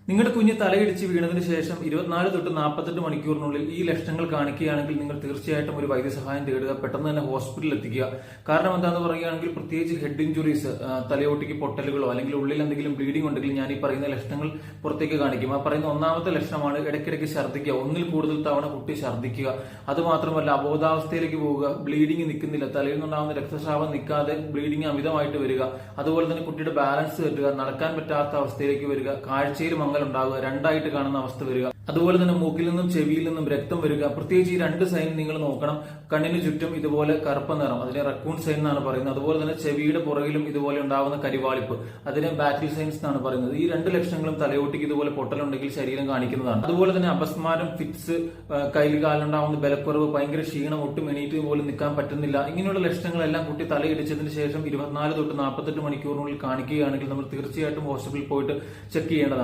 നിങ്ങളുടെ കുഞ്ഞ് തലയിടിച്ച് വീണതിന് ശേഷം 24 തൊട്ട് 48 മണിക്കൂറിനുള്ളിൽ ഈ ലക്ഷണങ്ങൾ കാണിക്കുകയാണെങ്കിൽ നിങ്ങൾ തീർച്ചയായിട്ടും ഒരു വൈദ്യസഹായം തേടുക, പെട്ടെന്ന് തന്നെ ഹോസ്പിറ്റലിൽ എത്തിക്കുക. കാരണം എന്താണെന്ന് പറയുകയാണെങ്കിൽ പ്രത്യേകിച്ച് ഹെഡ് ഇഞ്ചുറീസ്, തലയോട്ടിക്ക് പൊട്ടലുകളോ അല്ലെങ്കിൽ ഉള്ളിൽ എന്തെങ്കിലും ബ്ലീഡിംഗ് ഉണ്ടെങ്കിൽ ഞാൻ ഈ പറയുന്ന ലക്ഷണങ്ങൾ പുറത്തേക്ക് കാണിക്കും. ആ പറയുന്ന ഒന്നാമത്തെ ലക്ഷണമാണ് ഇടയ്ക്കിടയ്ക്ക് ഛർദ്ദിക്കുക, ഒന്നിൽ കൂടുതൽ തവണ കുട്ടി ഛർദ്ദിക്കുക. അതുമാത്രമല്ല അബോധാവസ്ഥയിലേക്ക് പോവുക, ബ്ലീഡിംഗ് നിൽക്കുന്നില്ല, തലയിൽ നിന്നുണ്ടാകുന്ന രക്തസ്രാവം നിൽക്കാതെ ബ്ലീഡിംഗ് അമിതമായിട്ട് വരിക. അതുപോലെ തന്നെ കുട്ടിയുടെ ബാലൻസ് തെറ്റുക, നടക്കാൻ പറ്റാത്ത അവസ്ഥയിലേക്ക് വരിക, കാഴ്ചയിൽ ഉണ്ടാകുക, രണ്ടായിട്ട് കാണുന്ന അവസ്ഥ വരിക. അതുപോലെ തന്നെ മൂക്കിൽ നിന്നും ചെവിയിൽ നിന്നും രക്തം വരിക. പ്രത്യേകിച്ച് ഈ രണ്ട് സൈൻ നിങ്ങൾ നോക്കണം. കണ്ണിന് ചുറ്റും ഇതുപോലെ കറുപ്പ് നിറം, അതിനെ റക്കൂൺ സൈൻ എന്നാണ് പറയുന്നത്. അതുപോലെ തന്നെ ചെവിയുടെ പുറകിലും ഇതുപോലെ ഉണ്ടാകുന്ന കരിവാളിപ്പ്, അതിനെ ബാറ്റിൽ സൈൻസ് എന്നാണ് പറയുന്നത്. ഈ രണ്ട് ലക്ഷണങ്ങളും തലയോട്ടിക്ക് ഇതുപോലെ പൊട്ടലുണ്ടെങ്കിൽ ശരീരം കാണിക്കുന്നതാണ്. അതുപോലെ തന്നെ അപസ്മാരം, ഫിറ്റ്സ്, കയ്യിൽ കാലുണ്ടാവുന്ന ബലക്കുറവ്, ഭയങ്കര ക്ഷീണം, ഒട്ടും എണീറ്റ് പോലും നിൽക്കാൻ പറ്റുന്നില്ല, ഇങ്ങനെയുള്ള ലക്ഷണങ്ങളെല്ലാം കുട്ടി തലയിടിച്ചതിന് ശേഷം 24 തൊട്ട് 48 മണിക്കൂറിനുള്ളിൽ കാണിക്കുകയാണെങ്കിൽ നമ്മൾ തീർച്ചയായിട്ടും ഹോസ്പിറ്റലിൽ പോയിട്ട് ചെക്ക് ചെയ്യേണ്ടതാണ്.